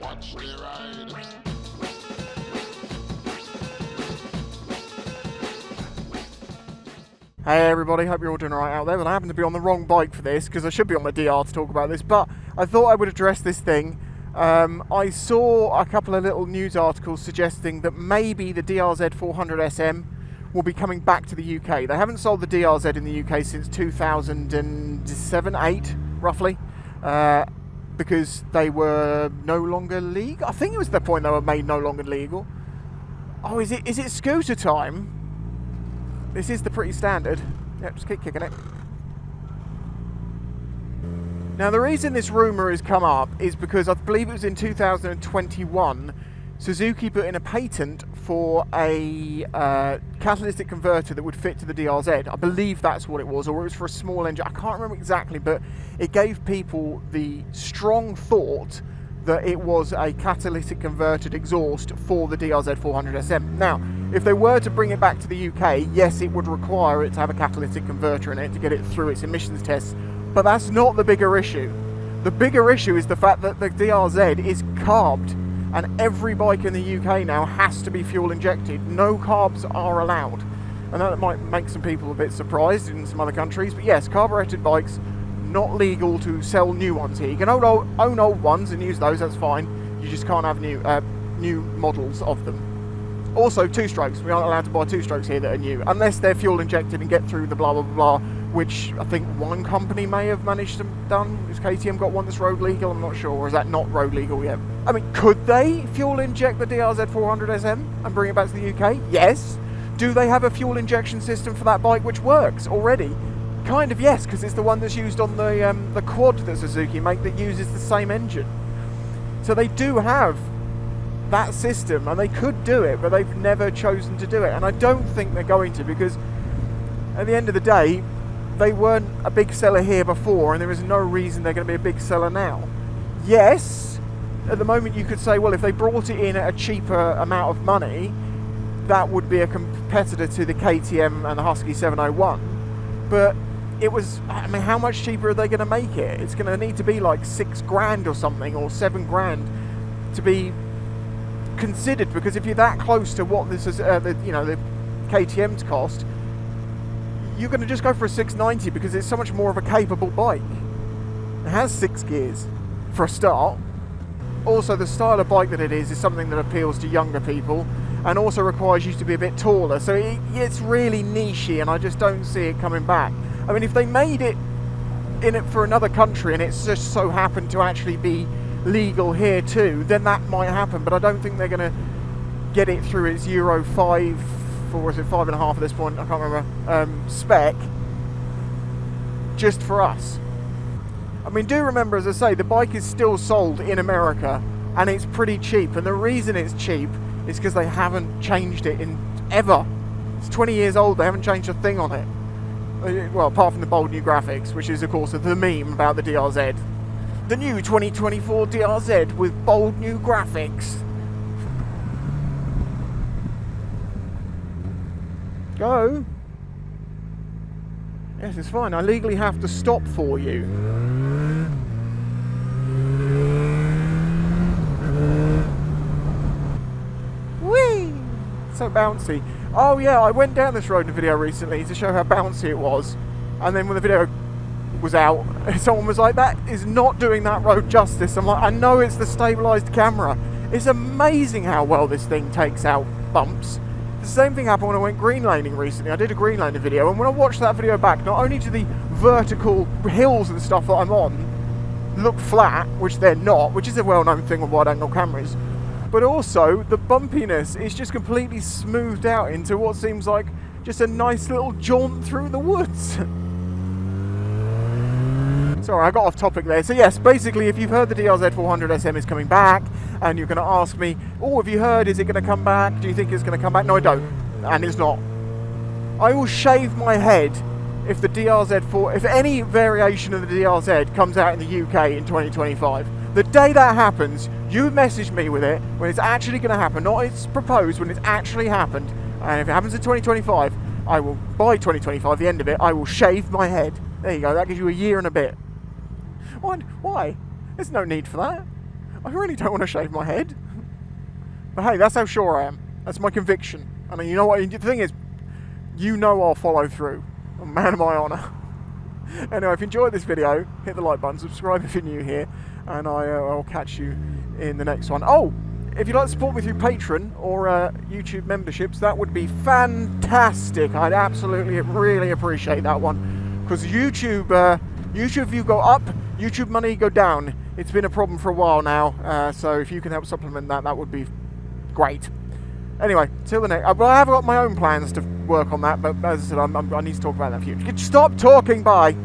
Watch the ride. Hey everybody, hope you're all doing alright out there. Well, I happen to be on the wrong bike for this because I should be on my DR to talk about this, but I thought I would address this thing. I saw a couple of little news articles suggesting that maybe the DRZ400SM will be coming back to the UK. They haven't sold the DRZ in the UK since 2007-8, roughly, because they were no longer legal. I think it was the point they were made no longer legal. Oh, is it scooter time? This is the pretty standard. Yep, just keep kicking it. Now, the reason this rumour has come up is because I believe it was in 2021, Suzuki put in a patent for a catalytic converter that would fit to the DRZ. I believe that's what it was, or it was for a small engine. I can't remember exactly, but it gave people the strong thought that it was a catalytic converted exhaust for the DRZ400SM. Now, if they were to bring it back to the UK, yes, it would require it to have a catalytic converter in it to get it through its emissions tests, but that's not the bigger issue. The bigger issue is the fact that the DRZ is carbed, and every bike in the UK now has to be fuel injected. No carbs are allowed. I know that might make some people a bit surprised in some other countries, but yes, carbureted bikes, not legal to sell new ones here. You can own old ones and use those, that's fine. You just can't have new models of them. Also, two-strokes. We aren't allowed to buy two-strokes here that are new, unless they're fuel injected and get through the blah blah blah, which I think one company may have managed to done. Has KTM got one that's road legal? I'm not sure. Or is that not road legal yet? I mean, could they fuel inject the DRZ400SM and bring it back to the UK? Yes. Do they have a fuel injection system for that bike which works already? Kind of yes, because it's the one that's used on the quad that Suzuki make that uses the same engine. So they do have that system, and they could do it, but they've never chosen to do it, and I don't think they're going to, because at the end of the day, they weren't a big seller here before, and there is no reason they're going to be a big seller now. Yes, at the moment you could say, well, if they brought it in at a cheaper amount of money, that would be a competitor to the KTM and the Husky 701, but it was, I mean, how much cheaper are they going to make it? It's going to need to be like $6,000 or something, or $7,000 to be considered, because if you're that close to what this is, the KTM's cost, you're going to just go for a 690 because it's so much more of a capable bike. It has 6 gears for a start. Also, the style of bike that it is something that appeals to younger people, and also requires you to be a bit taller, so it's really nichey, and I just don't see it coming back. I mean, if they made it in it for another country and it's just so happened to actually be legal here too, then that might happen, but I don't think they're going to get it through its Euro 5, or is it 5.5 at this point, I can't remember, spec, just for us. I mean, do remember, as I say, the bike is still sold in America, and it's pretty cheap, and the reason it's cheap is because they haven't changed it in ever. It's 20 years old, they haven't changed a thing on it. Well, apart from the bold new graphics, which is of course the meme about the DRZ. The new 2024 DRZ with bold new graphics. Go. Yes, it's fine. I legally have to stop for you. Whee! So bouncy. Oh yeah, I went down this road in a video recently to show how bouncy it was. And then when the video was out, someone was like, that is not doing that road justice. I'm like, I know it's the stabilised camera. It's amazing how well this thing takes out bumps. The same thing happened when I went green laning recently. I did a green laning video, and when I watched that video back, not only do the vertical hills and stuff that I'm on look flat, which they're not, which is a well-known thing on wide-angle cameras, but also the bumpiness is just completely smoothed out into what seems like just a nice little jaunt through the woods. Sorry, I got off topic there. So yes, basically, if you've heard the DRZ400SM is coming back, and you're going to ask me, oh, have you heard, is it going to come back? Do you think it's going to come back? No, I don't. And it's not. I will shave my head if the if any variation of the DRZ comes out in the UK in 2025. The day that happens, you message me with it when it's actually going to happen, not it's proposed, when it's actually happened. And if it happens in 2025, I will, by 2025, the end of it, I will shave my head. There you go, that gives you a year and a bit. Why? There's no need for that. I really don't want to shave my head. But hey, that's how sure I am. That's my conviction. I mean, you know what? The thing is, you know I'll follow through. A man of my honour. Anyway, if you enjoyed this video, hit the like button, subscribe if you're new here, and I'll catch you in the next one. Oh, if you'd like to support me through Patreon or YouTube memberships, that would be fantastic. I'd absolutely, really appreciate that one. Because YouTube view go up, YouTube money go down. It's been a problem for a while now, so if you can help supplement that, that would be great. Anyway, till the next. Well, I have got my own plans to work on that, but as I said, I need to talk about that in the future. Stop talking, bye.